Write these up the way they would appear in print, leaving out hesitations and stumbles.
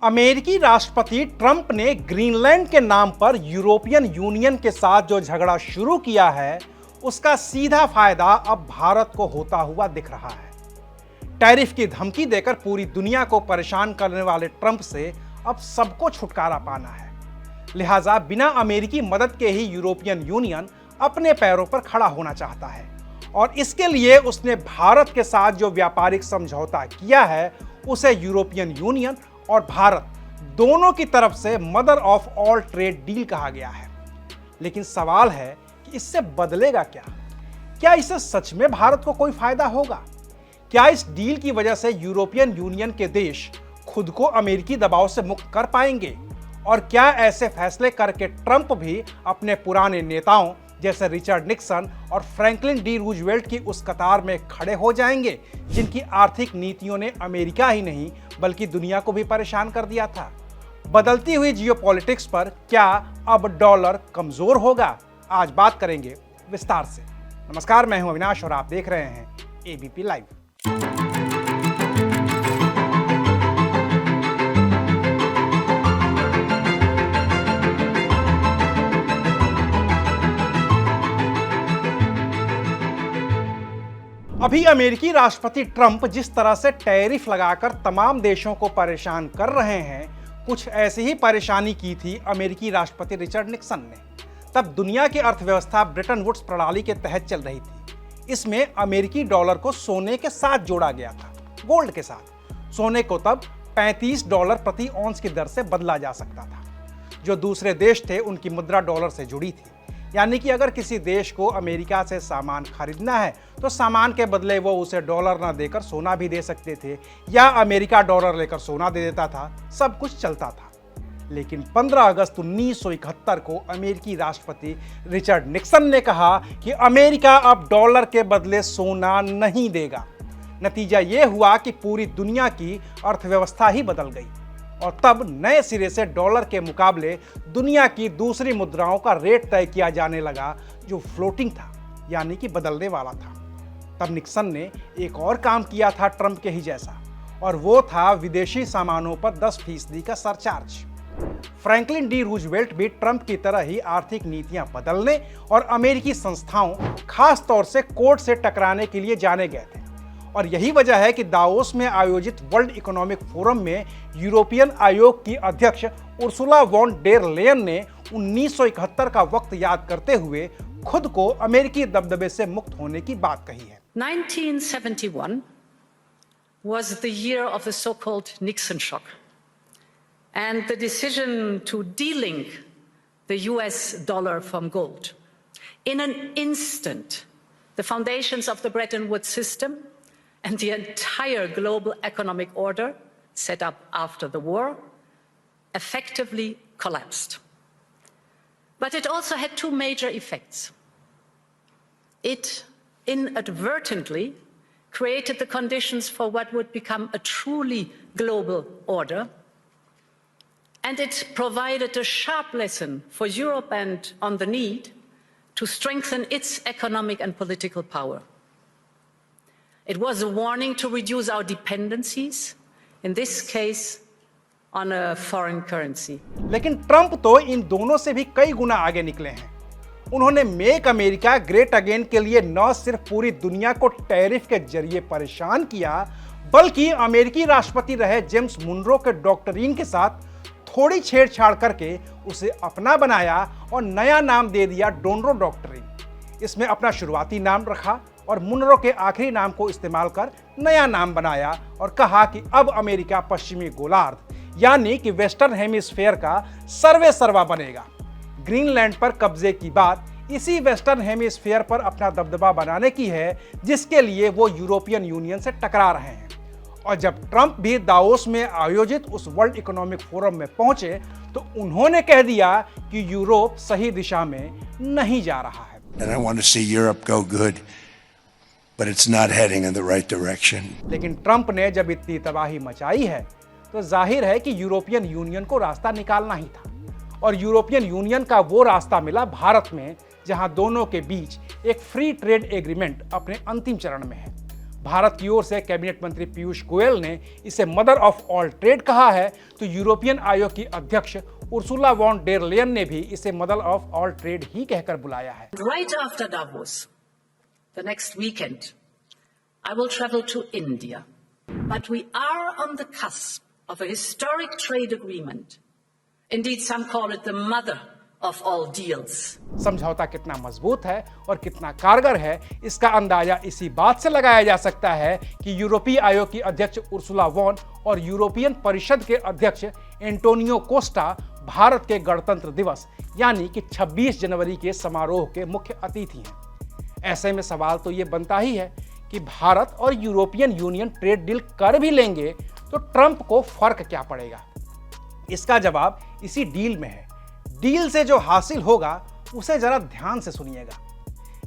अमेरिकी राष्ट्रपति ट्रंप ने ग्रीनलैंड के नाम पर यूरोपियन यूनियन के साथ जो झगड़ा शुरू किया है, उसका सीधा फायदा अब भारत को होता हुआ दिख रहा है। टैरिफ की धमकी देकर पूरी दुनिया को परेशान करने वाले ट्रंप से अब सबको छुटकारा पाना है। लिहाजा बिना अमेरिकी मदद के ही यूरोपियन यूनियन अपने पैरों पर खड़ा होना चाहता है और इसके लिए उसने भारत के साथ जो व्यापारिक समझौता किया है, उसे यूरोपियन यूनियन और भारत दोनों की तरफ से mother of all trade deal कहा गया है। लेकिन सवाल है कि इससे बदलेगा क्या? क्या इससे सच में भारत को कोई फायदा होगा? क्या इस डील की वजह से यूरोपियन यूनियन के देश खुद को अमेरिकी दबाव से मुक्त कर पाएंगे? और क्या ऐसे फैसले करके ट्रंप भी अपने पुराने नेताओं जैसे रिचर्ड निक्सन और फ्रैंकलिन डी रूजवेल्ट की उस कतार में खड़े हो जाएंगे, जिनकी आर्थिक नीतियों ने अमेरिका ही नहीं बल्कि दुनिया को भी परेशान कर दिया था? बदलती हुई जियोपॉलिटिक्स पर क्या अब डॉलर कमजोर होगा? आज बात करेंगे विस्तार से। नमस्कार, मैं हूं अविनाश और आप देख रहे हैं एबीपी लाइव। अभी अमेरिकी राष्ट्रपति ट्रंप जिस तरह से टैरिफ लगाकर तमाम देशों को परेशान कर रहे हैं, कुछ ऐसी ही परेशानी की थी अमेरिकी राष्ट्रपति रिचर्ड निक्सन ने। तब दुनिया की अर्थव्यवस्था ब्रेटन वुड्स प्रणाली के तहत चल रही थी। इसमें अमेरिकी डॉलर को सोने के साथ जोड़ा गया था, गोल्ड के साथ। सोने को तब $35 प्रति औंस की दर से बदला जा सकता था। जो दूसरे देश थे उनकी मुद्रा डॉलर से जुड़ी थी, यानी कि अगर किसी देश को अमेरिका से सामान खरीदना है तो सामान के बदले वो उसे डॉलर ना देकर सोना भी दे सकते थे, या अमेरिका डॉलर लेकर सोना दे देता था। सब कुछ चलता था। लेकिन 15 अगस्त 1971 को अमेरिकी राष्ट्रपति रिचर्ड निक्सन ने कहा कि अमेरिका अब डॉलर के बदले सोना नहीं देगा। नतीजा ये हुआ कि पूरी दुनिया की अर्थव्यवस्था ही बदल गई और तब नए सिरे से डॉलर के मुकाबले दुनिया की दूसरी मुद्राओं का रेट तय किया जाने लगा, जो फ्लोटिंग था, यानी कि बदलने वाला था। तब निक्सन ने एक और काम किया था ट्रंप के ही जैसा, और वो था विदेशी सामानों पर 10% का सरचार्ज। फ्रैंकलिन डी रूजवेल्ट भी ट्रंप की तरह ही आर्थिक नीतियां बदलने और अमेरिकी संस्थाओं, खास तौर से कोर्ट से टकराने के लिए जाने गए थे। और यही वजह है कि दावोस में आयोजित वर्ल्ड इकोनॉमिक फोरम में यूरोपियन आयोग की अध्यक्ष उर्सुला वॉन डेर लेयन ने 1971 का वक्त याद करते हुए खुद को अमेरिकी दबदबे से मुक्त होने की बात कही है। 1971 was the year of the so-called Nixon shock and the decision to delink the US dollar from gold. In an instant, the foundations of the Bretton Woods system and the entire global economic order set up after the war effectively collapsed. But it also had two major effects. It inadvertently created the conditions for what would become a truly global order, and it provided a sharp lesson for Europe and on the need to strengthen its economic and political power. It was a warning to reduce our dependencies, in this case on a foreign currency. लेकिन Trump तो इन दोनों से भी कई गुना आगे निकले हैं। उन्होंने मेक अमेरिका ग्रेट अगेन के लिए न सिर्फ पूरी दुनिया को टैरिफ के जरिए परेशान किया, बल्कि अमेरिकी राष्ट्रपति रहे जेम्स मुनरो के डॉक्ट्रिन के साथ थोड़ी छेड़छाड़ करके उसे अपना बनाया और नया नाम दे दिया डोनरो डॉक्ट्रिन। इसमें अपना शुरुआती नाम रखा और मुनरो के आखिरी नाम को इस्तेमाल कर नया नाम बनाया और कहा कि अब अमेरिका पश्चिमी गोलार्ध, यानी कि वेस्टर्न हेमिस्फेयर का सर्वे सर्वा बनेगा। ग्रीनलैंड पर कब्जे की बात इसी वेस्टर्न हेमिस्फेयर पर अपना दबदबा बनाने की है, जिसके लिए वो यूरोपियन यूनियन से टकरा रहे हैं। और जब ट्रंप भी दावोस में आयोजित उस वर्ल्ड इकोनॉमिक फोरम में पहुंचे तो उन्होंने कह दिया कि यूरोप सही दिशा में नहीं जा रहा है। And I want to see Europe go good, but it's not heading in the right direction. लेकिन ट्रंप ने जब इतनी तबाही मचाई है तो जाहिर है कि यूरोपियन यूनियन को रास्ता निकालना ही था, और यूरोपियन यूनियन का वो रास्ता मिला भारत में, जहां दोनों के बीच एक फ्री ट्रेड एग्रीमेंट अपने अंतिम चरण में है। भारत की ओर से कैबिनेट मंत्री पीयूष गोयल ने इसे मदर ऑफ ऑल ट्रेड कहा है, तो यूरोपियन आयोग की अध्यक्ष उर्सुला वॉन डेर लेयन ने भी इसे मदर ऑफ ऑल ट्रेड ही कहकर बुलाया है। Right after Davos, the next weekend, I will travel to India. But we are on the cusp of a historic trade agreement. Indeed, some call it the mother of all deals. समझौता कितना मजबूत है और कितना कारगर है, इसका अंदाजा इसी बात से लगाया जा सकता है कि यूरोपीय आयोग की अध्यक्ष उर्सुला वॉन और यूरोपियन परिषद के अध्यक्ष एंटोनियो कोस्टा भारत के गणतंत्र दिवस यानी कि 26 जनवरी के समारोह के मुख्य अतिथि हैं। ऐसे में सवाल तो ये बनता ही है कि भारत और यूरोपियन यूनियन ट्रेड डील कर भी लेंगे तो ट्रंप को फर्क क्या पड़ेगा? इसका जवाब इसी डील में है। डील से जो हासिल होगा उसे जरा ध्यान से सुनिएगा।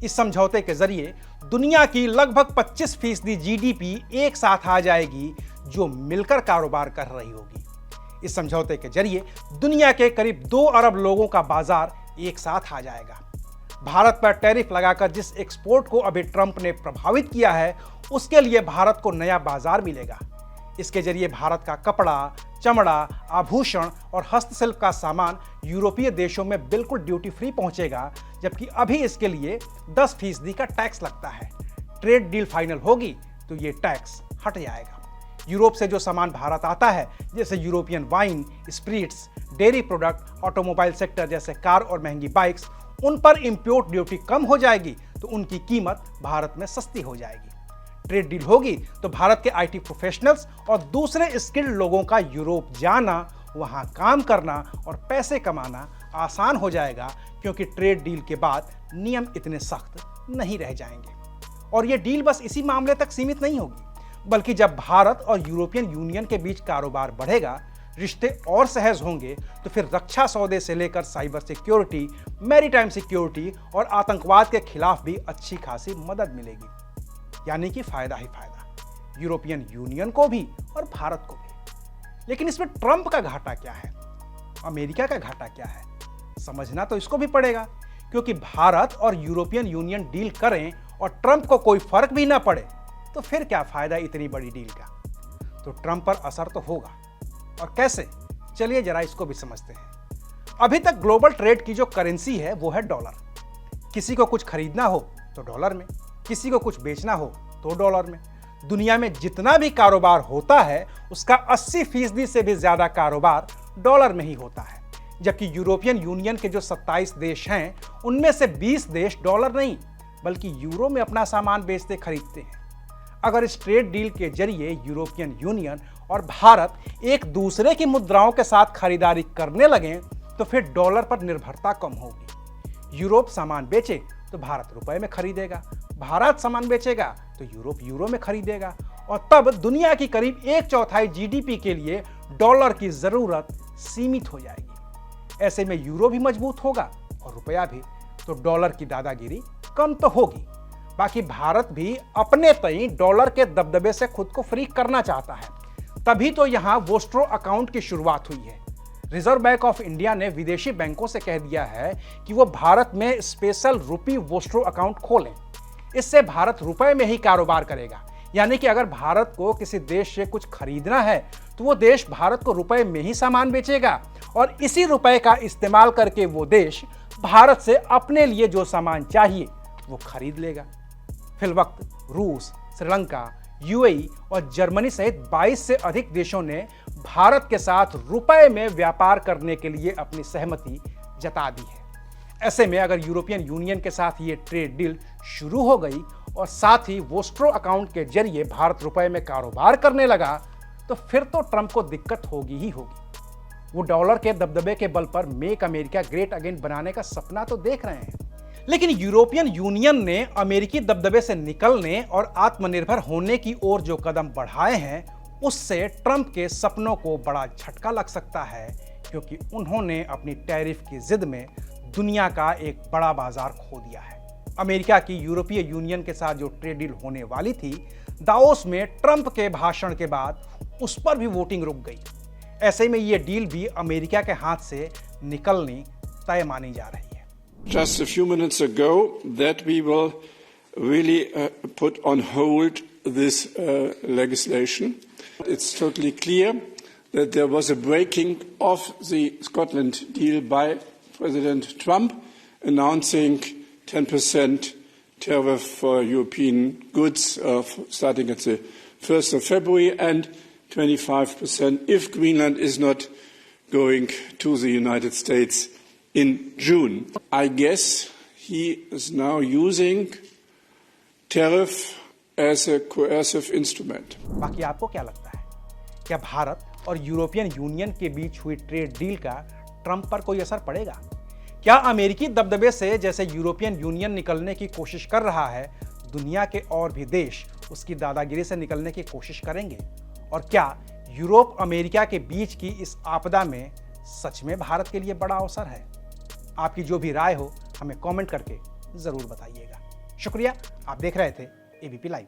इस समझौते के जरिए दुनिया की लगभग 25% जीडीपी एक साथ आ जाएगी जो मिलकर कारोबार कर रही होगी। इस समझौते के जरिए दुनिया के करीब 2 अरब लोगों का बाजार एक साथ आ जाएगा। भारत पर टैरिफ लगाकर जिस एक्सपोर्ट को अभी ट्रंप ने प्रभावित किया है उसके लिए भारत को नया बाजार मिलेगा। इसके जरिए भारत का कपड़ा, चमड़ा, आभूषण और हस्तशिल्प का सामान यूरोपीय देशों में बिल्कुल ड्यूटी फ्री पहुंचेगा, जबकि अभी इसके लिए 10% का टैक्स लगता है। ट्रेड डील फाइनल होगी तो ये टैक्स हट जाएगा। यूरोप से जो सामान भारत आता है जैसे European wine, spirits, dairy product, automobile sector जैसे कार और महंगी बाइक्स, उन पर इंपोर्ट ड्यूटी कम हो जाएगी तो उनकी कीमत भारत में सस्ती हो जाएगी। ट्रेड डील होगी तो भारत के आईटी प्रोफेशनल्स और दूसरे स्किल्ड लोगों का यूरोप जाना, वहां काम करना और पैसे कमाना आसान हो जाएगा, क्योंकि ट्रेड डील के बाद नियम इतने सख्त नहीं रह जाएंगे। और यह डील बस इसी मामले तक सीमित नहीं होगी, बल्कि जब भारत और यूरोपियन यूनियन के बीच कारोबार बढ़ेगा, रिश्ते और सहज होंगे, तो फिर रक्षा सौदे से लेकर साइबर सिक्योरिटी, मैरीटाइम सिक्योरिटी और आतंकवाद के खिलाफ भी अच्छी खासी मदद मिलेगी। यानी कि फायदा ही फायदा, यूरोपियन यूनियन को भी और भारत को भी। लेकिन इसमें ट्रंप का घाटा क्या है, अमेरिका का घाटा क्या है, समझना तो इसको भी पड़ेगा। क्योंकि भारत और यूरोपियन यूनियन डील करें और ट्रंप को कोई फर्क भी ना पड़े तो फिर क्या फायदा इतनी बड़ी डील का? तो ट्रंप पर असर तो होगा, और कैसे, चलिए जरा इसको भी समझते हैं। अभी तक ग्लोबल ट्रेड की जो करेंसी है वो है डॉलर। किसी को कुछ खरीदना हो तो डॉलर में, किसी को कुछ बेचना हो तो डॉलर में। दुनिया में जितना भी कारोबार होता है उसका 80% से भी ज्यादा कारोबार डॉलर में ही होता है। जबकि यूरोपियन यूनियन के जो 27 देश हैं उनमें से 20 देश डॉलर नहीं बल्कि यूरो में अपना सामान बेचते खरीदते हैं। अगर इस ट्रेड डील के जरिए यूरोपियन यूनियन और भारत एक दूसरे की मुद्राओं के साथ खरीदारी करने लगें तो फिर डॉलर पर निर्भरता कम होगी। यूरोप सामान बेचे तो भारत रुपए में खरीदेगा, भारत सामान बेचेगा तो यूरोप यूरो में खरीदेगा, और तब दुनिया की करीब 1/4 जीडीपी के लिए डॉलर की जरूरत सीमित हो जाएगी। ऐसे में यूरो भी मजबूत होगा और रुपया भी, तो डॉलर की दादागिरी कम तो होगी। बाकी भारत भी अपने तई डॉलर के दबदबे से खुद को फ्री करना चाहता है, तभी तो यहां वोस्ट्रो अकाउंट की शुरुआत हुई है। रिजर्व बैंक ऑफ इंडिया ने विदेशी बैंकों से कह दिया है कि वो भारत में स्पेशल रुपी वोस्ट्रो अकाउंट खोलें। इससे भारत रुपए में ही कारोबार करेगा, यानी कि अगर भारत को किसी देश से कुछ खरीदना है तो वो देश भारत को रुपए में ही सामान बेचेगा, और इसी रुपए का इस्तेमाल करके वो देश भारत से अपने लिए जो सामान चाहिए वो खरीद लेगा। फिलवक्त रूस, श्रीलंका, यूएई और जर्मनी सहित 22 से अधिक देशों ने भारत के साथ रुपए में व्यापार करने के लिए अपनी सहमति जता दी है। ऐसे में अगर यूरोपियन यूनियन के साथ ये ट्रेड डील शुरू हो गई और साथ ही वोस्ट्रो अकाउंट के जरिए भारत रुपए में कारोबार करने लगा तो फिर तो ट्रंप को दिक्कत होगी ही होगी। वो डॉलर के दबदबे के बल पर मेक अमेरिका ग्रेट अगेन बनाने का सपना तो देख रहे हैं, लेकिन यूरोपियन यूनियन ने अमेरिकी दबदबे से निकलने और आत्मनिर्भर होने की ओर जो कदम बढ़ाए हैं उससे ट्रंप के सपनों को बड़ा झटका लग सकता है, क्योंकि उन्होंने अपनी टैरिफ की जिद में दुनिया का एक बड़ा बाजार खो दिया है। अमेरिका की यूरोपीय यूनियन के साथ जो ट्रेड डील होने वाली थी, दावोस में ट्रंप के भाषण के बाद उस पर भी वोटिंग रुक गई। ऐसे में ये डील भी अमेरिका के हाथ से निकलनी तय मानी जा रही है। Just a few minutes ago that we will really put on hold this legislation. It's totally clear that there was a breaking of the Scotland deal by President Trump, announcing 10% tariff for European goods starting at the 1st of February and 25% if Greenland is not going to the United States in June. I guess he is now using tariff as a coercive instrument. बाकी आपको क्या लगता है? क्या भारत और European union के बीच हुई trade deal का ट्रंप पर कोई असर पड़ेगा? क्या अमेरिकी दबदबे से जैसे यूरोपियन यूनियन निकलने की कोशिश कर रहा है, दुनिया के और भी देश उसकी दादागिरी से निकलने की कोशिश करेंगे? और क्या यूरोप अमेरिका के बीच की इस आपदा में सच में भारत के लिए बड़ा अवसर है? आपकी जो भी राय हो हमें कमेंट करके जरूर बताइएगा। शुक्रिया, आप देख रहे थे एबीपी लाइव।